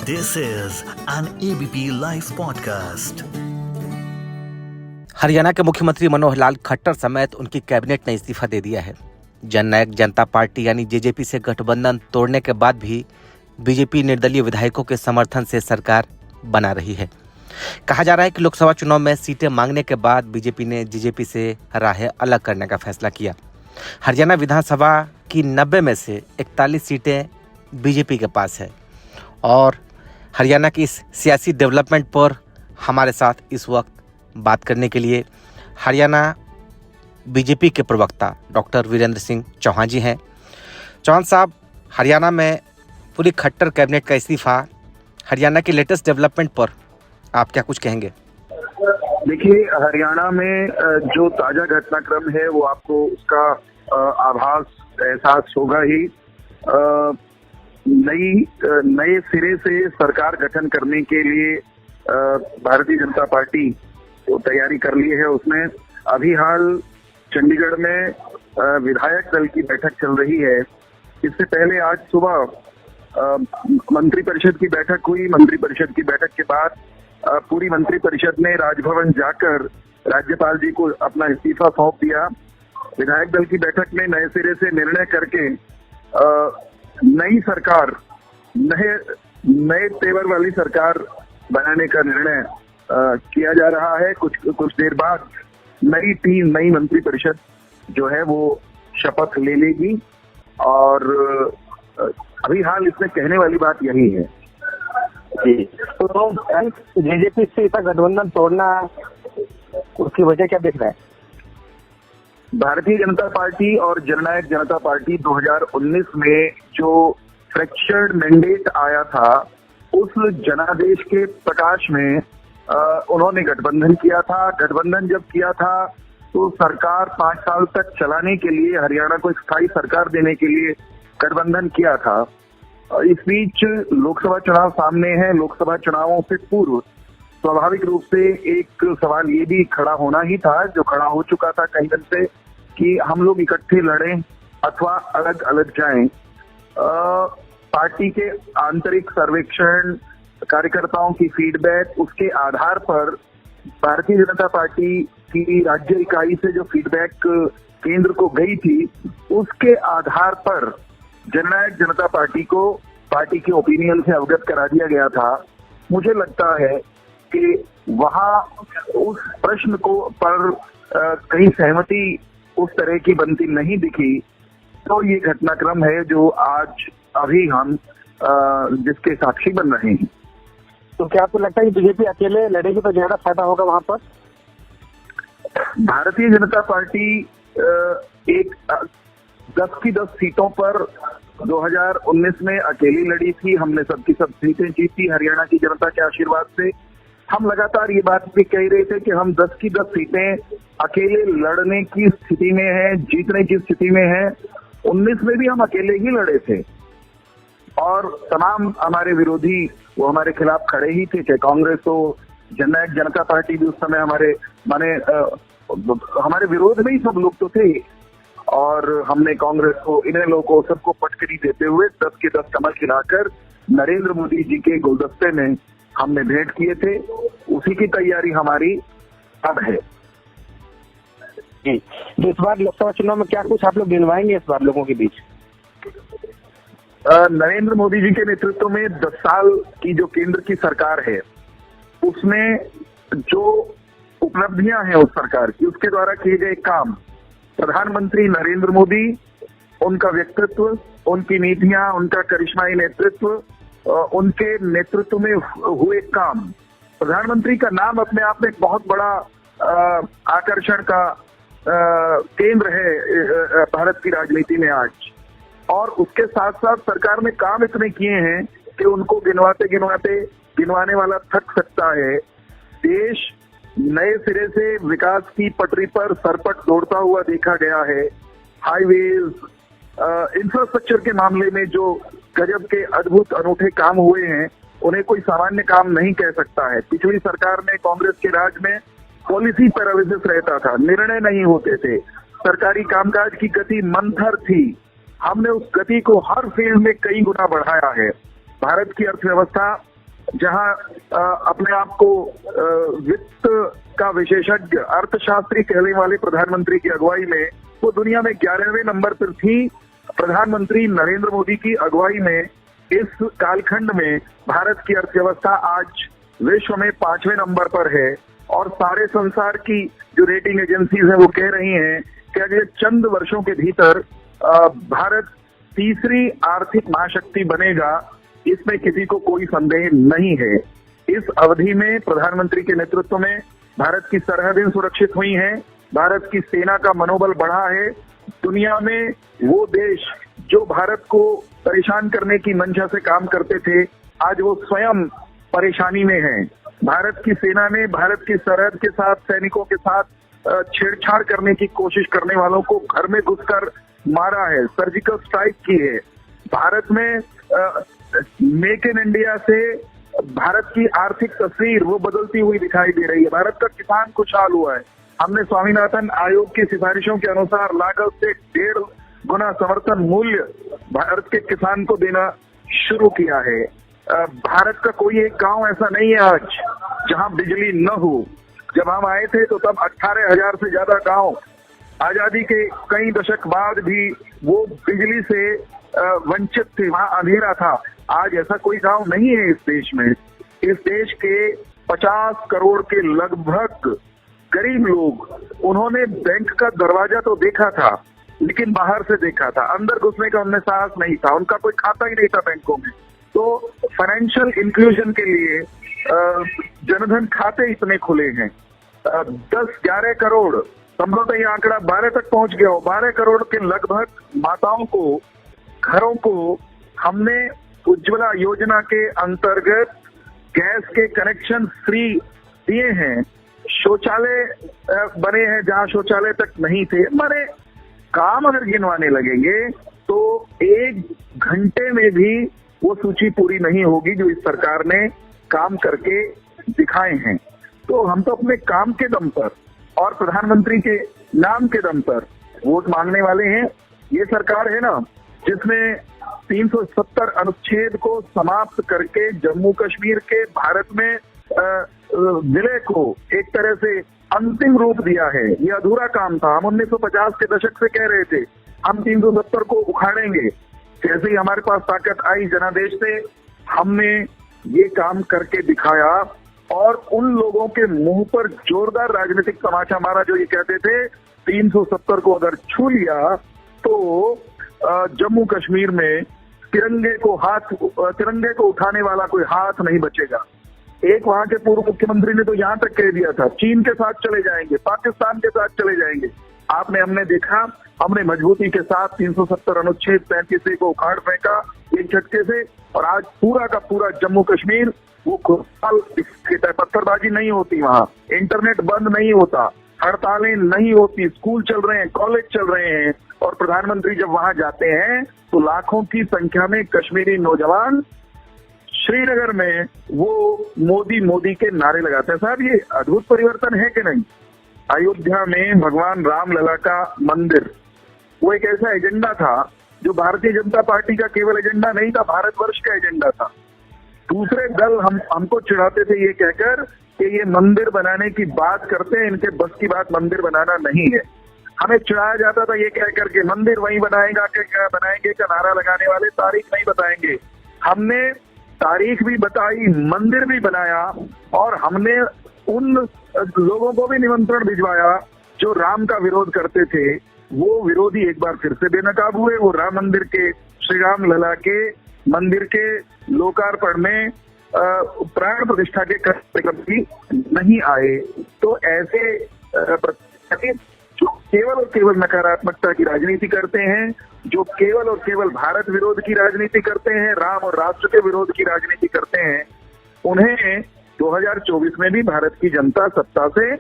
This is an ABP Life podcast. Haryana के मुख्यमंत्री मनोहर लाल खट्टर समेत उनकी कैबिनेट ने इस्तीफा दे दिया है। जननायक जनता पार्टी यानी जेजेपी से गठबंधन तोड़ने के बाद भी बीजेपी निर्दलीय विधायकों के समर्थन से सरकार बना रही है। कहा जा रहा है कि लोकसभा चुनाव में सीटें मांगने के बाद बीजेपी ने जेजेपी से राहें अलग करने का फैसला किया। हरियाणा विधानसभा की 90 में से 41 सीटें बीजेपी के पास है और हरियाणा की इस सियासी डेवलपमेंट पर हमारे साथ इस वक्त बात करने के लिए हरियाणा बीजेपी के प्रवक्ता डॉक्टर वीरेंद्र सिंह चौहान जी हैं। चौहान साहब, हरियाणा में पूरी खट्टर कैबिनेट का इस्तीफा, हरियाणा की लेटेस्ट डेवलपमेंट पर आप क्या कुछ कहेंगे? देखिए, हरियाणा में जो ताजा घटनाक्रम है वो आपको उसका आभास एहसास होगा ही। नए सिरे से सरकार गठन करने के लिए भारतीय जनता पार्टी तो तैयारी कर ली है। उसने अभी हाल चंडीगढ़ में विधायक दल की बैठक चल रही है। इससे पहले आज सुबह मंत्रिपरिषद की बैठक हुई। मंत्रिपरिषद की बैठक के बाद पूरी मंत्रिपरिषद ने राजभवन जाकर राज्यपाल जी को अपना इस्तीफा सौंप दिया। विधायक दल की बैठक में नए सिरे से निर्णय करके नई सरकार, नए तेवर वाली सरकार बनाने का निर्णय किया जा रहा है। कुछ देर बाद नई मंत्रिपरिषद जो है वो शपथ ले लेगी और अभी हाल इसमें कहने वाली बात यही है। तो जेजेपी से इसका गठबंधन तोड़ना, उसकी वजह क्या देख रहा है? भारतीय जनता पार्टी और जननायक जनता पार्टी 2019 में जो फ्रैक्चर्ड मैंडेट आया था, उस जनादेश के प्रकाश में उन्होंने गठबंधन किया था। गठबंधन जब किया था तो सरकार 5 साल तक चलाने के लिए, हरियाणा को एक स्थायी सरकार देने के लिए गठबंधन किया था। इस बीच लोकसभा चुनाव सामने है। लोकसभा चुनावों से पूर्व स्वाभाविक रूप से एक सवाल ये भी खड़ा होना ही था, जो खड़ा हो चुका था कई दिन से, कि हम लोग इकट्ठे लड़ें अथवा अलग अलग जाएं। पार्टी के आंतरिक सर्वेक्षण, कार्यकर्ताओं की फीडबैक, उसके आधार पर भारतीय जनता पार्टी की राज्य इकाई से जो फीडबैक केंद्र को गई थी, उसके आधार पर जननायक जनता पार्टी को पार्टी के ओपिनियन से अवगत करा दिया गया था। मुझे लगता है कि वहां उस प्रश्न को पर कहीं सहमति उस तरह की बनती नहीं दिखी। तो ये घटनाक्रम है जो आज अभी हम जिसके साक्षी बन रहे हैं। तो क्या आपको लगता है कि बीजेपी अकेले लड़ेगी तो ज्यादा फायदा होगा वहां पर? भारतीय जनता पार्टी 10 की 10 सीटों पर 2019 में अकेली लड़ी थी। हमने सबकी सब सीटें जीती हरियाणा की जनता के आशीर्वाद से। हम लगातार ये बात भी कह रहे थे कि हम 10 की 10 सीटें अकेले लड़ने की स्थिति में हैं, जीतने की स्थिति में हैं। 19 में भी हम अकेले ही लड़े थे और तमाम हमारे विरोधी वो हमारे खिलाफ खड़े ही थे, चाहे कांग्रेस हो, जननायक जनता पार्टी भी उस समय हमारे विरोध में ही सब लोग तो थे। और हमने कांग्रेस को, इन्हें लोगों को, सबको पटकरी देते हुए 10 के 10 कमल खिलाकर नरेंद्र मोदी जी के गुलदस्ते में हमने भेंट किए थे। उसी की तैयारी हमारी अब है। तो इस बार लोकसभा चुनाव में क्या कुछ आप लोग गिनवाएंगे इस बार लोगों के बीच? नरेंद्र मोदी जी के नेतृत्व में 10 साल की जो केंद्र की सरकार है, उसमें जो उपलब्धियां हैं उस सरकार की, उसके द्वारा किए गए काम, प्रधानमंत्री नरेंद्र मोदी, उनका व्यक्तित्व, उनकी नीतियां, उनका करिश्माई नेतृत्व, उनके नेतृत्व में हुए काम। प्रधानमंत्री का नाम अपने आप में एक बहुत बड़ा आकर्षण का केंद्र है भारत की राजनीति में आज। और उसके साथ साथ सरकार ने काम इतने किए हैं कि उनको गिनवाने वाला थक सकता है। देश नए सिरे से विकास की पटरी पर सरपट दौड़ता हुआ देखा गया है। हाईवेज, इंफ्रास्ट्रक्चर के मामले में जो गजब के अद्भुत अनूठे काम हुए हैं, उन्हें कोई सामान्य काम नहीं कह सकता है। पिछली सरकार में, कांग्रेस के राज में, पॉलिसी पैरालिसिस रहता था, निर्णय नहीं होते थे, सरकारी कामकाज की गति मंथर थी। हमने उस गति को हर फील्ड में कई गुना बढ़ाया है। भारत की अर्थव्यवस्था जहां अपने आप को वित्त का विशेषज्ञ अर्थशास्त्री कहने वाले प्रधानमंत्री की अगुवाई में वो दुनिया में 11वें नंबर पर थी। प्रधानमंत्री नरेंद्र मोदी की अगुवाई में इस कालखंड में भारत की अर्थव्यवस्था आज विश्व में 5वें नंबर पर है और सारे संसार की जो रेटिंग एजेंसीज हैं वो कह रही हैं कि अगले चंद वर्षों के भीतर भारत तीसरी आर्थिक महाशक्ति बनेगा। इसमें किसी को कोई संदेह नहीं है। इस अवधि में प्रधानमंत्री के नेतृत्व में भारत की सरहदें सुरक्षित हुई हैं, भारत की सेना का मनोबल बढ़ा है। दुनिया में वो देश जो भारत को परेशान करने की मंशा से काम करते थे, आज वो स्वयं परेशानी में हैं। भारत की सेना ने भारत की सरहद के साथ सैनिकों के साथ छेड़छाड़ करने की कोशिश करने वालों को घर में घुसकर मारा है, सर्जिकल स्ट्राइक की है। भारत में मेक इन इंडिया से भारत की आर्थिक तस्वीर वो बदलती हुई दिखाई दे रही है। भारत का किसान खुशहाल हुआ है। हमने स्वामीनाथन आयोग की सिफारिशों के अनुसार लागत से 1.5 गुना समर्थन मूल्य भारत के किसान को देना शुरू किया है। भारत का कोई एक गांव ऐसा नहीं है आज जहां बिजली न हो। जब हम आए थे तो तब 18,000 से ज्यादा गांव आजादी के कई दशक बाद भी वो बिजली से वंचित थे, वहां अंधेरा था। आज ऐसा कोई गांव नहीं है इस देश में। इस देश के 50 करोड़ के लगभग गरीब लोग, उन्होंने बैंक का दरवाजा तो देखा था लेकिन बाहर से देखा था, अंदर घुसने का उनमें साहस नहीं था। उनका कोई खाता ही नहीं था बैंकों में। तो फाइनेंशियल इंक्लूजन के लिए जनधन खाते इतने खुले हैं। 10-11 करोड़, संभवतः ये आंकड़ा 12 तक पहुंच गया हो। 12 करोड़ के लगभग माताओं को, घरों को हमने उज्ज्वला योजना के अंतर्गत गैस के कनेक्शन फ्री दिए हैं। शौचालय बने हैं जहां शौचालय तक नहीं थे। हमारे काम अगर गिनवाने लगेंगे तो 1 घंटे में भी वो सूची पूरी नहीं होगी जो इस सरकार ने काम करके दिखाए हैं। तो हम तो अपने काम के दम पर और प्रधानमंत्री के नाम के दम पर वोट मांगने वाले हैं। ये सरकार है ना जिसने 370 अनुच्छेद को समाप्त करके जम्मू कश्मीर के भारत में विलय को एक तरह से अंतिम रूप दिया है। ये अधूरा काम था। हम 1950 के दशक से कह रहे थे हम 370 को उखाड़ेंगे। जैसे ही हमारे पास ताकत आई जनादेश से, हमने ये काम करके दिखाया और उन लोगों के मुंह पर जोरदार राजनीतिक तमाचा मारा जो ये कहते थे 370 को अगर छू लिया तो जम्मू कश्मीर में तिरंगे को उठाने वाला कोई हाथ नहीं बचेगा। एक वहां के पूर्व मुख्यमंत्री ने तो यहां तक कह दिया था चीन के साथ चले जाएंगे, पाकिस्तान के साथ चले जाएंगे। हमने देखा, हमने मजबूती के साथ 370 अनुच्छेद 35 को उखाड़ फेंका एक झटके से और आज पूरा का पूरा जम्मू कश्मीर वो खुशहाल दिखता है। पत्थरबाजी नहीं होती, वहां इंटरनेट बंद नहीं होता, हड़तालें नहीं होती, स्कूल चल रहे हैं, कॉलेज चल रहे हैं। और प्रधानमंत्री जब वहां जाते हैं तो लाखों की संख्या में कश्मीरी नौजवान श्रीनगर में वो मोदी के नारे लगाते हैं। साहब ये अद्भुत परिवर्तन है कि नहीं? अयोध्या में भगवान राम लला का मंदिर वो एक ऐसा एजेंडा था जो भारतीय जनता पार्टी का केवल एजेंडा नहीं था, भारतवर्ष का एजेंडा था। दूसरे दल हमको चिढ़ाते थे ये कहकर कि ये मंदिर बनाने की बात करते हैं, इनके बस की बात मंदिर बनाना नहीं है। हमें चिढ़ाया जाता था ये कहकर के मंदिर वहीं बनाएंगे का नारा लगाने वाले तारीख नहीं बताएंगे। हमने तारीख भी बताई, मंदिर भी बनाया और हमने उन लोगों को भी निमंत्रण भिजवाया जो राम का विरोध करते थे। वो विरोधी एक बार फिर से बेनकाब हुए। वो राम मंदिर के, श्री राम लला के मंदिर के लोकार्पण में प्राण प्रतिष्ठा के कार्यक्रम भी नहीं आए। तो ऐसे जो केवल और केवल नकारात्मकता की राजनीति करते हैं, जो केवल और केवल भारत विरोध की राजनीति करते हैं, राम और राष्ट्र के विरोध की राजनीति करते हैं, उन्हें 2024 में भी भारत की जनता सत्ता से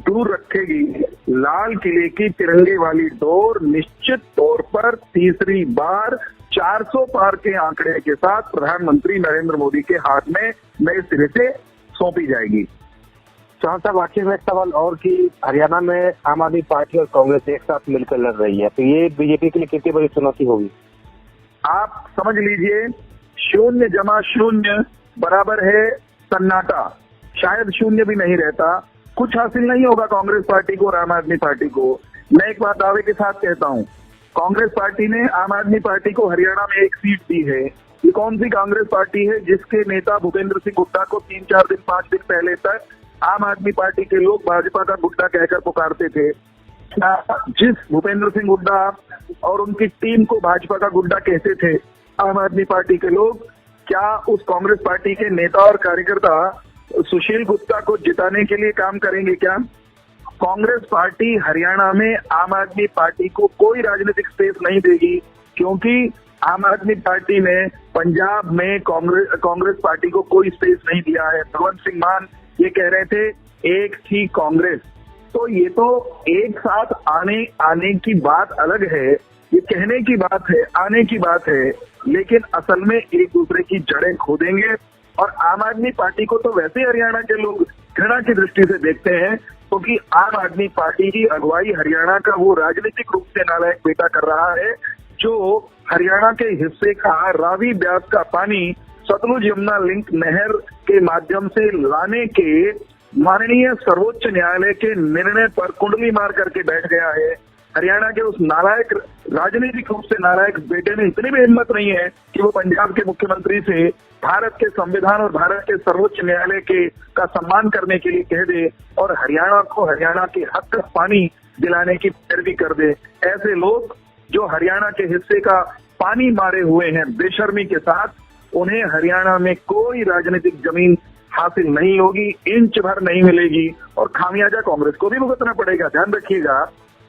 दूर रखेगी। लाल किले की तिरंगे वाली डोर निश्चित तौर पर तीसरी बार 400 पार के आंकड़े के साथ प्रधानमंत्री नरेंद्र मोदी के हाथ में नए सिरे से सौंपी जाएगी। चौहान साहब, आखिर में एक सवाल और कि हरियाणा में आम आदमी पार्टी और कांग्रेस एक साथ मिलकर लड़ रही है, तो ये बीजेपी के लिए कितनी बड़ी चुनौती होगी? आप समझ लीजिए 0 + 0 बराबर है सन्नाटा, शायद शून्य भी नहीं रहता। कुछ हासिल नहीं होगा कांग्रेस पार्टी को और आम आदमी पार्टी को। मैं एक बात दावे के साथ कहता हूं, कांग्रेस पार्टी ने आम आदमी पार्टी को हरियाणा में एक सीट दी है। ये कौन सी कांग्रेस पार्टी है जिसके नेता भूपेंद्र सिंह हुड्डा को 3-4 दिन 5 दिन पहले तक आम आदमी पार्टी के लोग भाजपा का गुड्डा कहकर पुकारते थे? क्या जिस भूपेंद्र सिंह हुड्डा और उनकी टीम को भाजपा का गुड्डा कहते थे आम आदमी पार्टी के लोग, क्या उस कांग्रेस पार्टी के नेता और कार्यकर्ता सुशील गुप्ता को जिताने के लिए काम करेंगे क्या? कांग्रेस पार्टी हरियाणा में आम आदमी पार्टी को कोई राजनीतिक स्पेस नहीं देगी, क्योंकि आम आदमी पार्टी ने पंजाब में कांग्रेस पार्टी को कोई स्पेस नहीं दिया है। भगवंत सिंह मान ये कह रहे थे एक थी कांग्रेस, तो ये तो एक साथ आने की बात अलग है, ये कहने की बात है, आने की बात है, लेकिन असल में एक दूसरे की जड़ें खोदेंगे। और आम आदमी पार्टी को तो वैसे हरियाणा के लोग घृणा की दृष्टि से देखते हैं, क्योंकि आम आदमी पार्टी की अगुवाई हरियाणा का वो राजनीतिक रूप से नालायक बेटा कर रहा है जो हरियाणा के हिस्से का रावी ब्यास का पानी सतलुज यमुना लिंक नहर के माध्यम से लाने के माननीय सर्वोच्च न्यायालय के निर्णय पर कुंडली मार करके बैठ गया है। हरियाणा के उस नालायक, राजनीतिक रूप से नालायक बेटे ने इतनी भी हिम्मत नहीं है कि वो पंजाब के मुख्यमंत्री से भारत के संविधान और भारत के सर्वोच्च न्यायालय के का सम्मान करने के लिए कह दे और हरियाणा को हरियाणा के हक का पानी दिलाने की पैरवी कर दे। ऐसे लोग जो हरियाणा के हिस्से का पानी मारे हुए हैं बेशर्मी के साथ, उन्हें हरियाणा में कोई राजनीतिक जमीन हासिल नहीं होगी, इंच भर नहीं मिलेगी और खामियाजा कांग्रेस को भी भुगतना पड़ेगा। ध्यान रखिएगा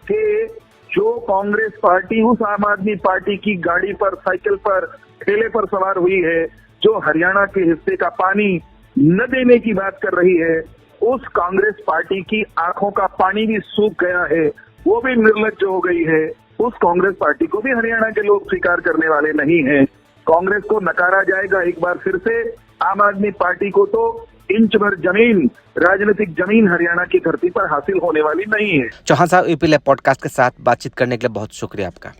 कि जो कांग्रेस पार्टी उस आम आदमी पार्टी की गाड़ी पर, साइकिल पर, ठेले पर सवार हुई है, जो हरियाणा के हिस्से का पानी न देने की बात कर रही है, उस कांग्रेस पार्टी की आंखों का पानी भी सूख गया है, वो भी निर्लज्ज हो गई है। उस कांग्रेस पार्टी को भी हरियाणा के लोग स्वीकार करने वाले नहीं हैं। कांग्रेस को नकारा जाएगा एक बार फिर से। आम आदमी पार्टी को तो इंच भर जमीन, राजनीतिक जमीन हरियाणा की धरती पर हासिल होने वाली नहीं है। चौहान साहब, ईपी लैब पॉडकास्ट के साथ बातचीत करने के लिए बहुत शुक्रिया आपका।